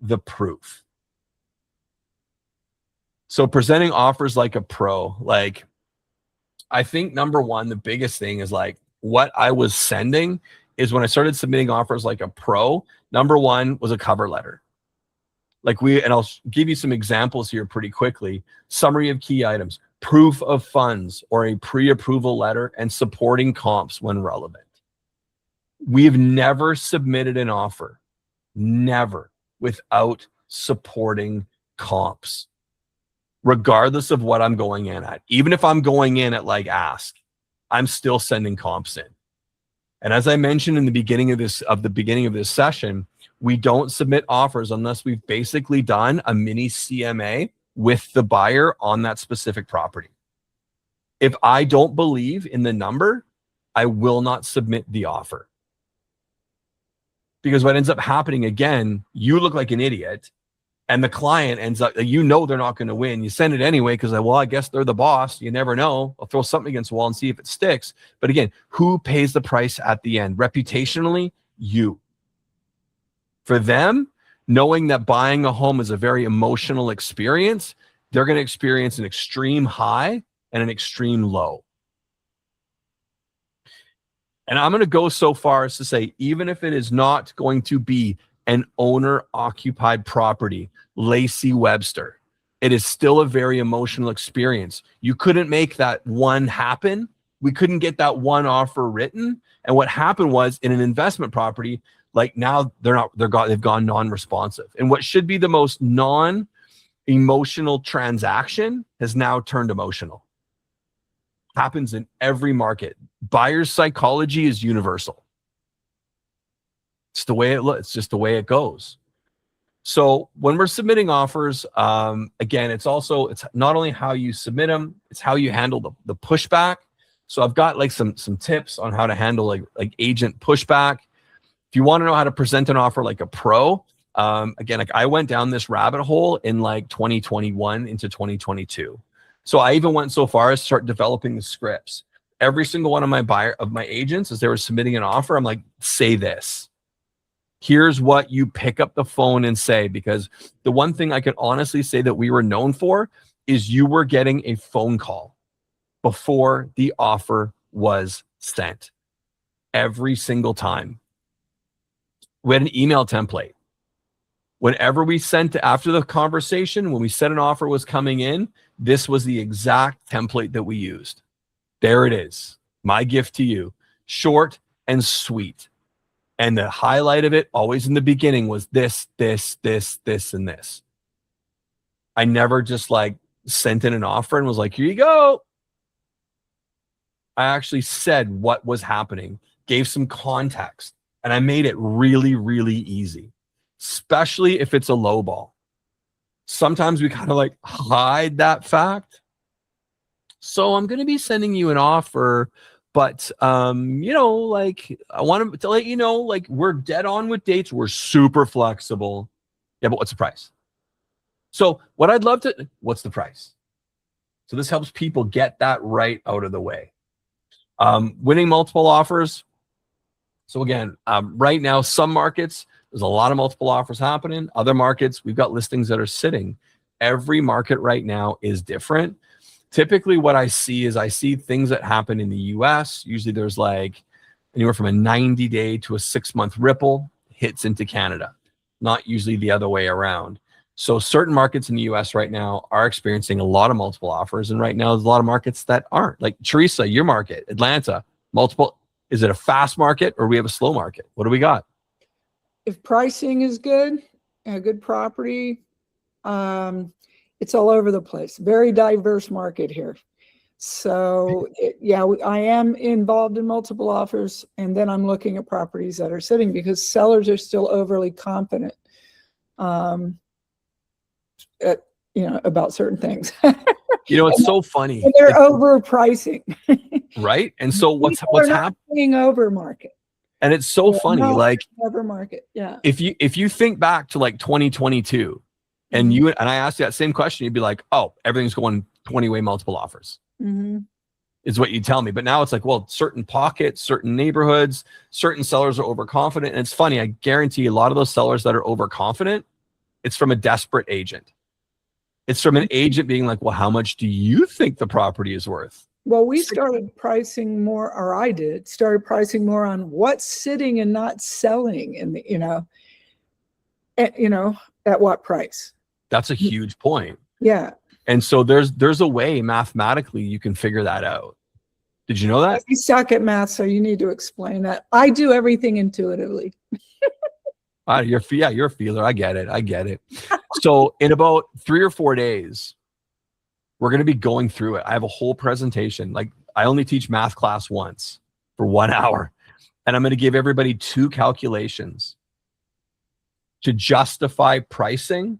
the proof. So presenting offers like a pro, like I think number one, the biggest thing is like what I was sending is when I started submitting offers like a pro, number one was a cover letter. Like and I'll give you some examples here pretty quickly. Summary of key items, proof of funds or a pre-approval letter, and supporting comps when relevant. We've never submitted an offer, never, without supporting comps, regardless of what I'm going in at. Even if I'm going in at like ask, I'm still sending comps in. And as I mentioned in the beginning of this session, we don't submit offers unless we've basically done a mini CMA with the buyer on that specific property. If I don't believe in the number, I will not submit the offer. Because what ends up happening, again, you look like an idiot and the client ends up, you know, they're not going to win. You send it anyway because, well, I guess they're the boss. You never know. I'll throw something against the wall and see if it sticks. But again, who pays the price at the end? Reputationally, you. For them, knowing that buying a home is a very emotional experience, they're going to experience an extreme high and an extreme low. And I'm going to go so far as to say, even if it is not going to be an owner-occupied property, Lacey Webster, it is still a very emotional experience. You couldn't make that one happen. We couldn't get that one offer written. And what happened was in an investment property, like now they've gone non-responsive. And what should be the most non-emotional transaction has now turned emotional. Happens in every market. Buyer's psychology is universal. It's the way it looks. It's just the way it goes. So when we're submitting offers, again, it's not only how you submit them, it's how you handle the pushback. So I've got like some tips on how to handle like agent pushback. If you want to know how to present an offer like a pro, again, like I went down this rabbit hole in like 2021 into 2022. So I even went so far as to start developing the scripts. Every single one of my agents, as they were submitting an offer, I'm like, say this. Here's what you pick up the phone and say, because the one thing I can honestly say that we were known for is you were getting a phone call before the offer was sent. Every single time. We had an email template. Whenever we sent after the conversation, when we said an offer was coming in, this was the exact template that we used. There it is. My gift to you. Short and sweet. And the highlight of it always in the beginning was this, this, this, this, and this. I never just like sent in an offer and was like, here you go. I actually said what was happening, gave some context, and I made it really, really easy, especially if it's a low ball. Sometimes we kind of like hide that fact. So I'm going to be sending you an offer, but, like I want to let you know, like we're dead on with dates. We're super flexible. Yeah, but what's the price? So what's the price? So this helps people get that right out of the way. Winning multiple offers. So again, right now, some markets, there's a lot of multiple offers happening. Other markets, we've got listings that are sitting. Every market right now is different. Typically what I see things that happen in the US. Usually there's like anywhere from a 90-day to a 6-month ripple hits into Canada, not usually the other way around. So certain markets in the US right now are experiencing a lot of multiple offers. And right now there's a lot of markets that aren't. Like Teresa, your market, Atlanta, multiple. Is it a fast market or we have a slow market? What do we got? If pricing is good, a good property, it's all over the place. Very diverse market here. So I am involved in multiple offers, and then I'm looking at properties that are sitting because sellers are still overly confident, about certain things. It's so funny. And they're overpricing. Right? And so what's happening over market. And it's so funny, like over market. Yeah. If you think back to like 2022 and I asked you that same question, you'd be like, oh, everything's going 20-way multiple offers. Is what you tell me. But now it's like, well, certain pockets, certain neighborhoods, certain sellers are overconfident. And it's funny, I guarantee a lot of those sellers that are overconfident It's from a desperate agent. It's from an agent being like, well, how much do you think the property is worth? Well, we started pricing more, or I did, started pricing more on what's sitting and not selling, and at what price. That's a huge point. Yeah. And so there's a way mathematically you can figure that out. Did you know that? You suck at math, so you need to explain that. I do everything intuitively. You're a feeler. I get it. So in about 3 or 4 days, we're going to be going through it. I have a whole presentation. Like, I only teach math class once for 1 hour. And I'm going to give everybody 2 calculations to justify pricing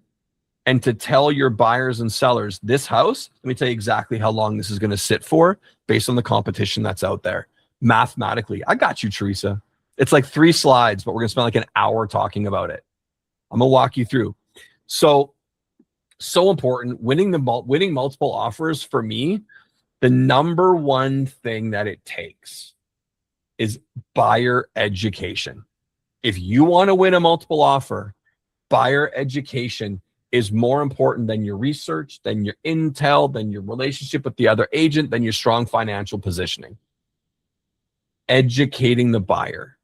and to tell your buyers and sellers, this house, let me tell you exactly how long this is going to sit for based on the competition that's out there. Mathematically, I got you, Teresa. It's like 3 slides, but we're going to spend like an hour talking about it. I'm going to walk you through. So important. Winning multiple offers, for me, the number one thing that it takes is buyer education. If you want to win a multiple offer, buyer education is more important than your research, than your intel, than your relationship with the other agent, than your strong financial positioning. Educating the buyer.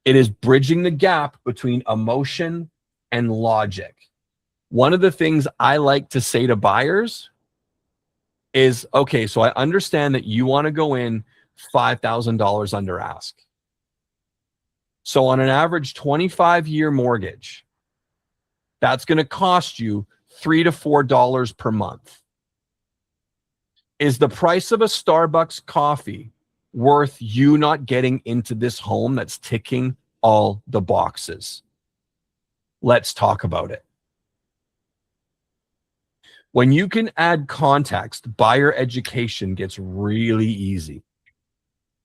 It is bridging the gap between emotion and logic. One of the things I like to say to buyers is, okay, so I understand that you want to go in $5,000 under ask. So on an average 25-year mortgage, that's going to cost you $3 to $4 per month. Is the price of a Starbucks coffee worth you not getting into this home that's ticking all the boxes? Let's talk about it. When you can add context, buyer education gets really easy.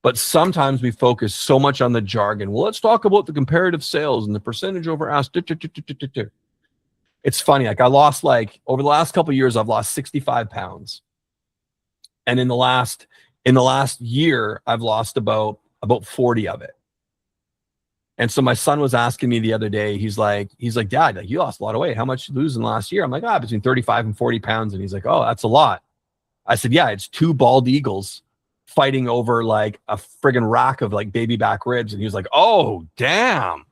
But sometimes we focus so much on the jargon. Well, let's talk about the comparative sales and the percentage over ask. It's funny. Like, over the last couple of years, I've lost 65 pounds. And in the last year, I've lost about 40 of it. And so my son was asking me the other day, he's like, Dad, like, you lost a lot of weight. How much did you lose in the last year? I'm like, between 35 and 40 pounds. And he's like, oh, that's a lot. I said, yeah, it's 2 bald eagles fighting over like a friggin' rack of like baby back ribs. And he was like, oh, damn.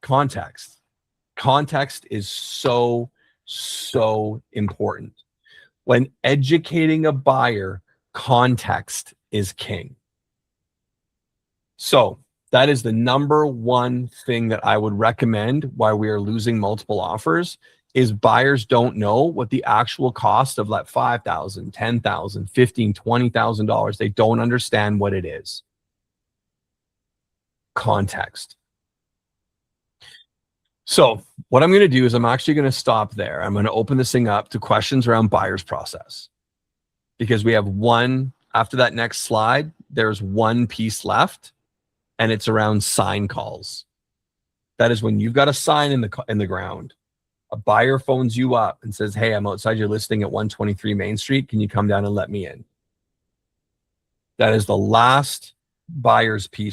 Context is so important. When educating a buyer, context is king. So that is the number one thing that I would recommend why we are losing multiple offers, is buyers don't know what the actual cost of that $5,000, $10,000, $15,000, $20,000. They don't understand what it is. Context. So what I'm going to do is I'm actually going to stop there. I'm going to open this thing up to questions around buyer's process, because we have after that next slide, there's one piece left, and it's around sign calls. That is when you've got a sign in the ground. A buyer phones you up and says, hey, I'm outside your listing at 123 Main Street. Can you come down and let me in? That is the last buyer's piece